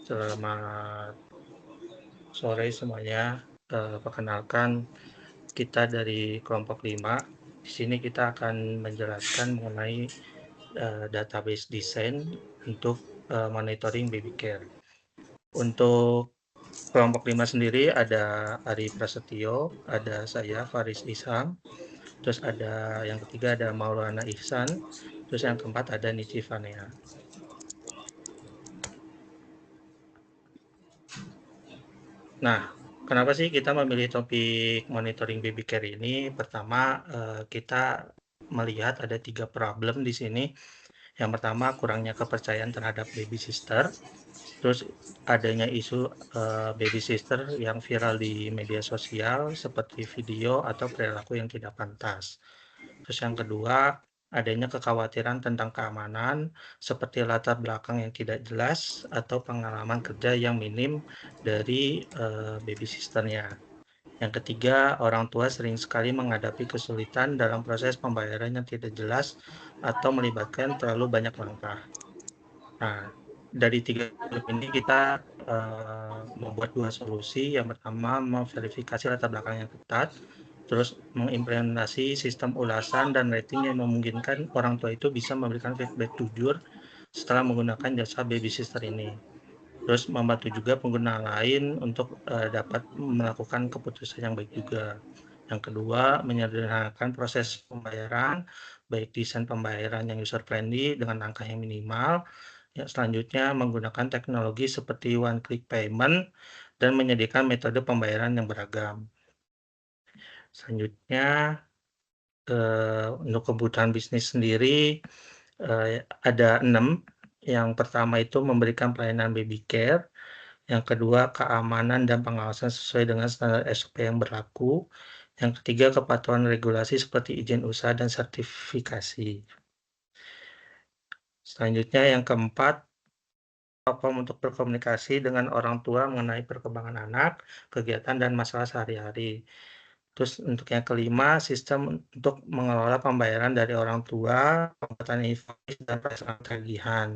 Selamat sore semuanya. Perkenalkan, kita dari kelompok 5. Di sini kita akan menjelaskan mengenai database desain untuk monitoring baby care. Untuk kelompok 5 sendiri ada Ari Prasetyo, ada saya Faris Isham, terus ada yang ketiga ada Maulana Ihsan, terus yang keempat ada Nici Vanea. Nah, kenapa sih kita memilih topik monitoring baby care ini? Pertama, kita melihat ada 3 problem di sini. Yang pertama, kurangnya kepercayaan terhadap baby sister. Terus adanya isu baby sister yang viral di media sosial seperti video atau perilaku yang tidak pantas. Terus yang kedua, adanya kekhawatiran tentang keamanan seperti latar belakang yang tidak jelas atau pengalaman kerja yang minim dari baby sisternya. Yang ketiga, orang tua sering sekali menghadapi kesulitan dalam proses pembayaran yang tidak jelas atau melibatkan terlalu banyak langkah. Nah, dari 3 ini kita membuat 2 solusi. Yang pertama, memverifikasi latar belakang yang ketat, terus mengimplementasi sistem ulasan dan rating yang memungkinkan orang tua itu bisa memberikan feedback jujur setelah menggunakan jasa baby sister ini. Terus membantu juga pengguna lain untuk dapat melakukan keputusan yang baik juga. Yang kedua, menyederhanakan proses pembayaran, baik desain pembayaran yang user friendly dengan angka yang minimal. Ya, selanjutnya menggunakan teknologi seperti one click payment dan menyediakan metode pembayaran yang beragam. Selanjutnya, untuk kebutuhan bisnis sendiri ada 6. Yang pertama itu memberikan pelayanan baby care. Yang kedua, keamanan dan pengawasan sesuai dengan standar SOP yang berlaku. Yang ketiga, kepatuhan regulasi seperti izin usaha dan sertifikasi. Selanjutnya, yang keempat, platform untuk berkomunikasi dengan orang tua mengenai perkembangan anak, kegiatan, dan masalah sehari-hari. Terus untuk yang kelima, sistem untuk mengelola pembayaran dari orang tua, pembuatan invoice, dan pelaksanaan tagihan.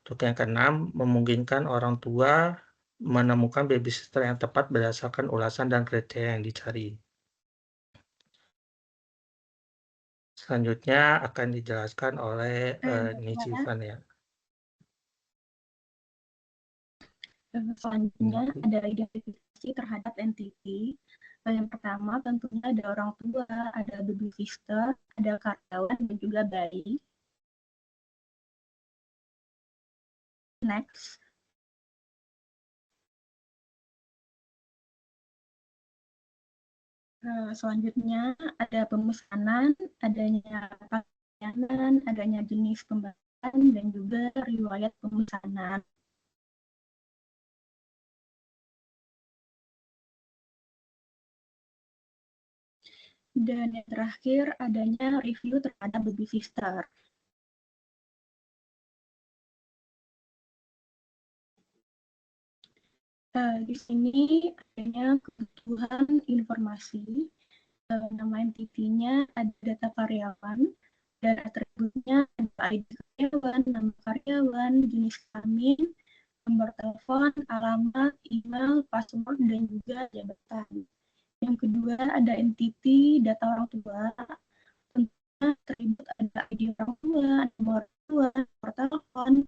Untuk yang keenam, memungkinkan orang tua menemukan babysitter yang tepat berdasarkan ulasan dan kriteria yang dicari. Selanjutnya akan dijelaskan oleh Nici Vanea. Selanjutnya ada identifikasi terhadap entity. Yang pertama tentunya ada orang tua, ada baby sister, ada karyawan, dan juga bayi. Next. Selanjutnya ada pemesanan, adanya pelayanan, adanya jenis pembayaran, dan juga riwayat pemesanan. Dan yang terakhir adanya review terhadap baby sister. Di sini adanya kebutuhan informasi. Nama entity-nya ada data karyawan, dan atributnya ada ID karyawan, nama karyawan, jenis kelamin, nomor telepon, alamat, email, password, dan juga jabatan. Yang kedua ada entity data orang tua. Tentunya atribut ada ID orang tua, nomor telepon,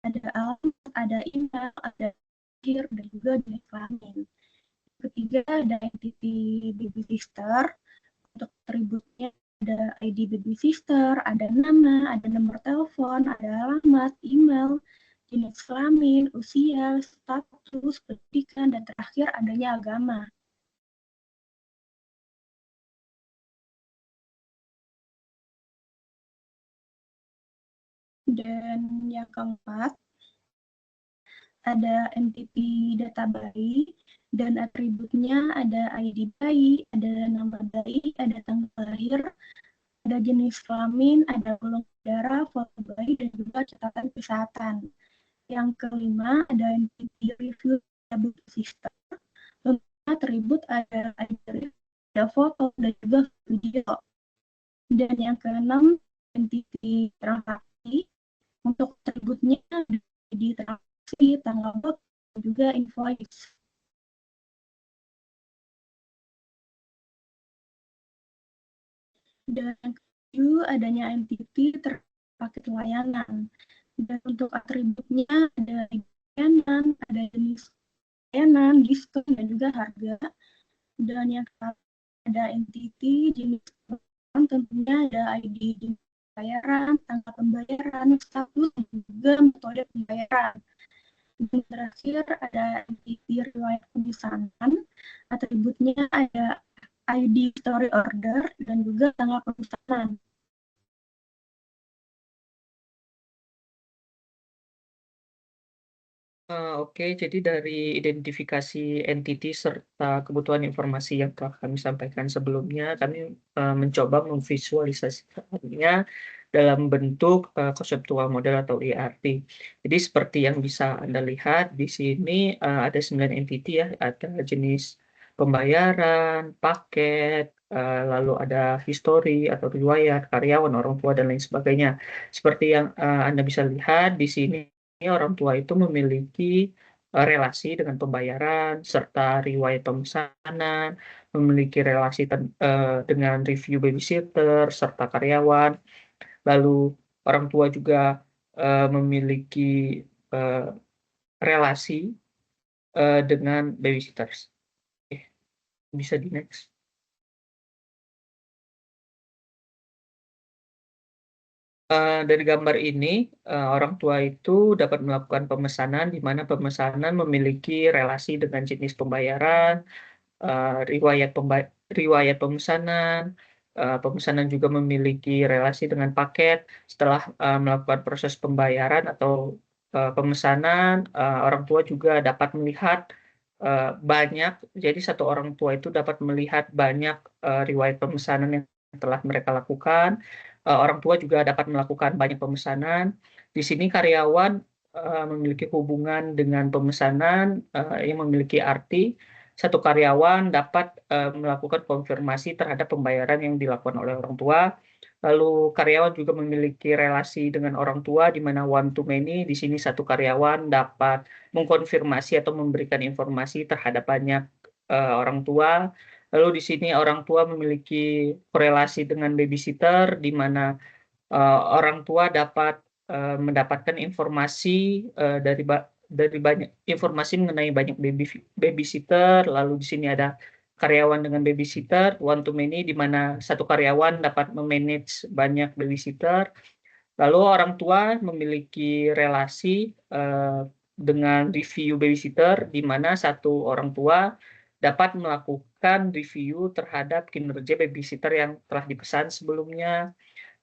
ada alamat, ada email, ada lahir, dan juga jenis kelamin. Ketiga ada entity baby sister. Untuk atributnya ada ID baby sister, ada nama, ada nomor telepon, ada alamat, email, jenis kelamin, usia, status, pendidikan, dan terakhir adanya agama. Dan yang keempat, ada entity data bayi, dan atributnya ada ID bayi, ada nama bayi, ada tanggal lahir, ada jenis kelamin, ada golongan darah, foto bayi, dan juga catatan kesehatan. Yang kelima, ada entity review baby sister. Tentunya atribut ada ID, ada foto, dan juga video. Dan yang keenam, entity transaksi. Untuk atributnya ada ID transaksi, tanggal juga invoice. Dan yang ketujuh, adanya entity terpaket layanan. Dan untuk atributnya ada layanan, ada jenis layanan, diskon, dan juga harga. Dan yang ada entity, jenis pembayaran, tentunya ada ID jenis pembayaran, tanggal pembayaran, status, dan juga metode pembayaran. Dan terakhir ada entity riwayat pemesanan, atributnya ada ID story order, dan juga tanggal pemesanan. Oke, jadi dari identifikasi entity serta kebutuhan informasi yang telah kami sampaikan sebelumnya, kami mencoba memvisualisasikannya dalam bentuk konseptual model atau ERT. Jadi seperti yang bisa Anda lihat di sini ada 9 entity ya, ada jenis pembayaran, paket, lalu ada history atau riwayat, karyawan, orang tua, dan lain sebagainya. Seperti yang Anda bisa lihat di sini, orang tua itu memiliki relasi dengan pembayaran serta riwayat pemesanan, memiliki relasi dengan review babysitter serta karyawan. Lalu orang tua juga memiliki relasi dengan babysitters. Bisa di next. Dari gambar ini, orang tua itu dapat melakukan pemesanan di mana pemesanan memiliki relasi dengan jenis pembayaran, riwayat pemesanan. Pemesanan juga memiliki relasi dengan paket. Setelah melakukan proses pembayaran atau pemesanan, orang tua juga dapat melihat banyak. Jadi satu orang tua itu dapat melihat banyak riwayat pemesanan yang telah mereka lakukan. Orang tua juga dapat melakukan banyak pemesanan. Di sini karyawan memiliki hubungan dengan pemesanan yang memiliki arti satu karyawan dapat melakukan konfirmasi terhadap pembayaran yang dilakukan oleh orang tua. Lalu karyawan juga memiliki relasi dengan orang tua di mana one to many. Di sini satu karyawan dapat mengkonfirmasi atau memberikan informasi terhadap banyak orang tua. Lalu di sini orang tua memiliki korelasi dengan babysitter di mana orang tua dapat mendapatkan informasi dari banyak informasi mengenai banyak babysitter. Lalu di sini ada karyawan dengan babysitter, one to many, di mana satu karyawan dapat memanage banyak babysitter. Lalu orang tua memiliki relasi dengan review babysitter, di mana satu orang tua dapat melakukan review terhadap kinerja babysitter yang telah dipesan sebelumnya.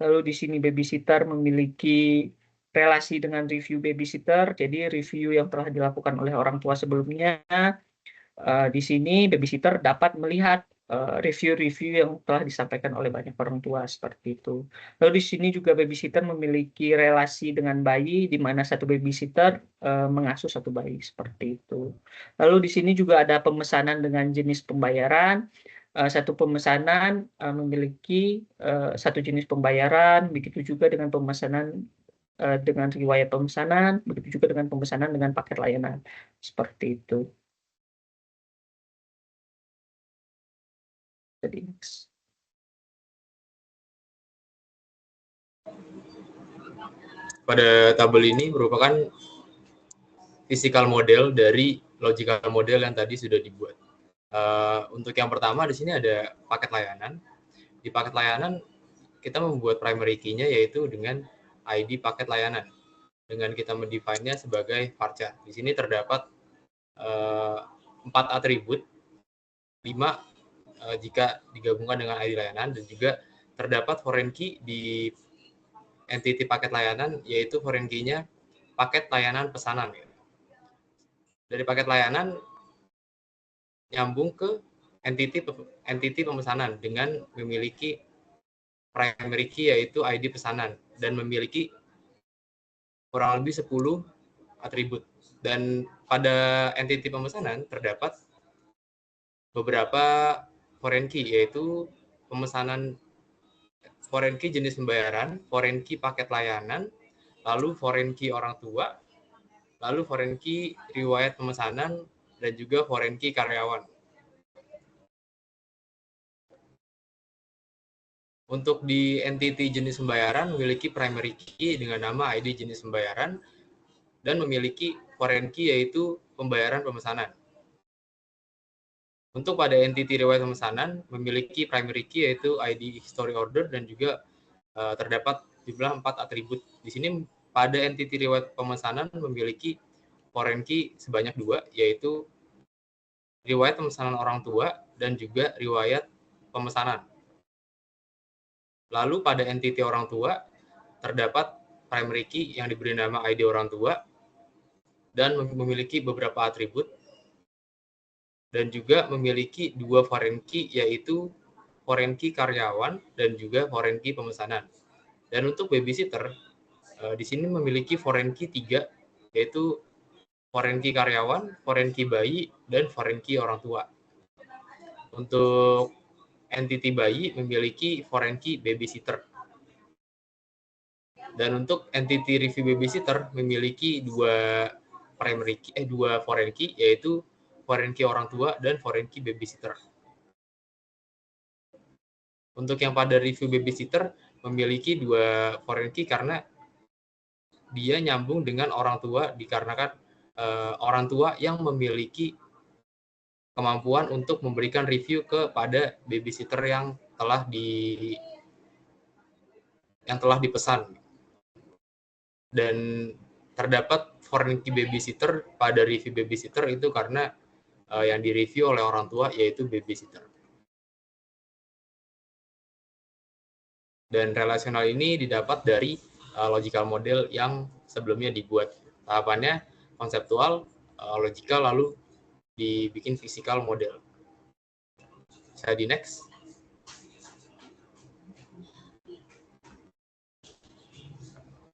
Lalu di sini babysitter memiliki relasi dengan review babysitter, jadi review yang telah dilakukan oleh orang tua sebelumnya. Di sini babysitter dapat melihat review-review yang telah disampaikan oleh banyak orang tua seperti itu. Lalu di sini juga babysitter memiliki relasi dengan bayi, di mana satu babysitter mengasuh satu bayi seperti itu. Lalu di sini juga ada pemesanan dengan jenis pembayaran. Satu pemesanan memiliki satu jenis pembayaran, begitu juga dengan pemesanan dengan riwayat pemesanan, begitu juga dengan pemesanan dengan paket layanan seperti itu. Jadi next. Pada tabel ini merupakan physical model dari logical model yang tadi sudah dibuat. Untuk yang pertama di sini ada paket layanan. Di paket layanan kita membuat primary key-nya yaitu dengan ID paket layanan. Dengan kita mendefine-nya sebagai varchar. Di sini terdapat 4 atribut, 5 jika digabungkan dengan ID layanan, dan juga terdapat foreign key di entity paket layanan, yaitu foreign key-nya paket layanan pesanan. Dari paket layanan nyambung ke entity pemesanan dengan memiliki primary key yaitu ID pesanan dan memiliki kurang lebih 10 atribut. Dan pada entity pemesanan terdapat beberapa foreign key yaitu pemesanan foreign key jenis pembayaran, foreign key paket layanan, lalu foreign key orang tua, lalu foreign key riwayat pemesanan, dan juga foreign key karyawan. Untuk di entity jenis pembayaran memiliki primary key dengan nama ID jenis pembayaran dan memiliki foreign key yaitu pembayaran pemesanan. Untuk pada entity riwayat pemesanan memiliki primary key yaitu ID history order dan juga terdapat jumlah 4 atribut. Di sini pada entity riwayat pemesanan memiliki foreign key sebanyak 2 yaitu riwayat pemesanan orang tua dan juga riwayat pemesanan. Lalu pada entity orang tua terdapat primary key yang diberi nama ID orang tua dan memiliki beberapa atribut dan juga memiliki 2 foreign key yaitu foreign key karyawan dan juga foreign key pemesanan. Dan untuk babysitter di sini memiliki foreign key 3 yaitu foreign key karyawan, foreign key bayi, dan foreign key orang tua. Untuk entity bayi memiliki foreign key babysitter. Dan untuk entity review babysitter memiliki 2 foreign key yaitu foreign key orang tua dan foreign key babysitter. Untuk yang pada review babysitter memiliki 2 foreign key karena dia nyambung dengan orang tua dikarenakan orang tua yang memiliki kemampuan untuk memberikan review kepada babysitter yang telah dipesan. Dan terdapat foreign key babysitter pada review babysitter itu karena yang direview oleh orang tua yaitu babysitter. Dan relasional ini didapat dari logical model yang sebelumnya dibuat. Tahapannya konseptual, logical, lalu dibikin physical model. Saya di next.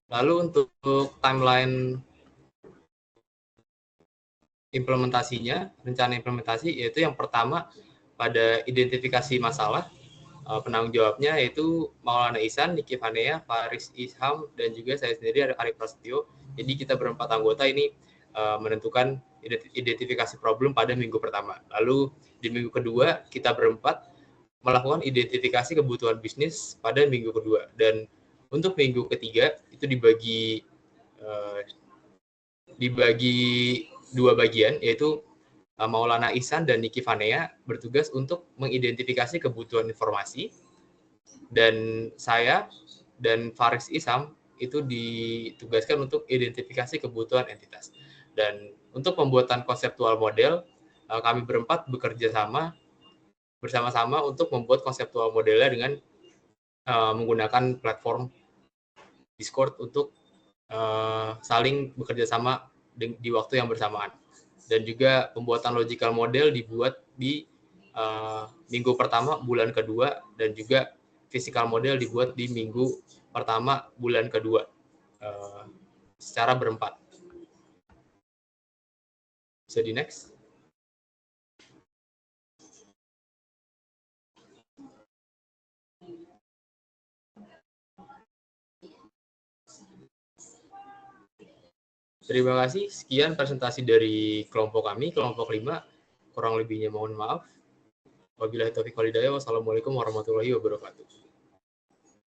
Lalu untuk timeline implementasinya, rencana implementasi yaitu yang pertama pada identifikasi masalah, penanggung jawabnya yaitu Maulana Ihsan, Niki Vanea, Faris Isham, dan juga saya sendiri ada Arif Prasetyo. Jadi kita berempat anggota ini menentukan identifikasi problem pada minggu pertama. Lalu di minggu kedua kita berempat melakukan identifikasi kebutuhan bisnis pada minggu kedua. Dan untuk minggu ketiga itu dibagi 2 bagian yaitu Maulana Ihsan dan Niki Vanea bertugas untuk mengidentifikasi kebutuhan informasi, dan saya dan Faris Isham itu ditugaskan untuk identifikasi kebutuhan entitas. Dan untuk pembuatan konseptual model, kami berempat bekerja bersama-sama untuk membuat konseptual modelnya dengan menggunakan platform Discord untuk saling bekerja sama di waktu yang bersamaan. Dan juga pembuatan logical model dibuat di minggu pertama bulan kedua, dan juga physical model dibuat di minggu pertama bulan kedua secara berempat. Bisa di next. Terima kasih. Sekian presentasi dari kelompok kami, kelompok 5. Kurang lebihnya mohon maaf. Wabillahi taufiq wal hidayah. Wassalamualaikum warahmatullahi wabarakatuh.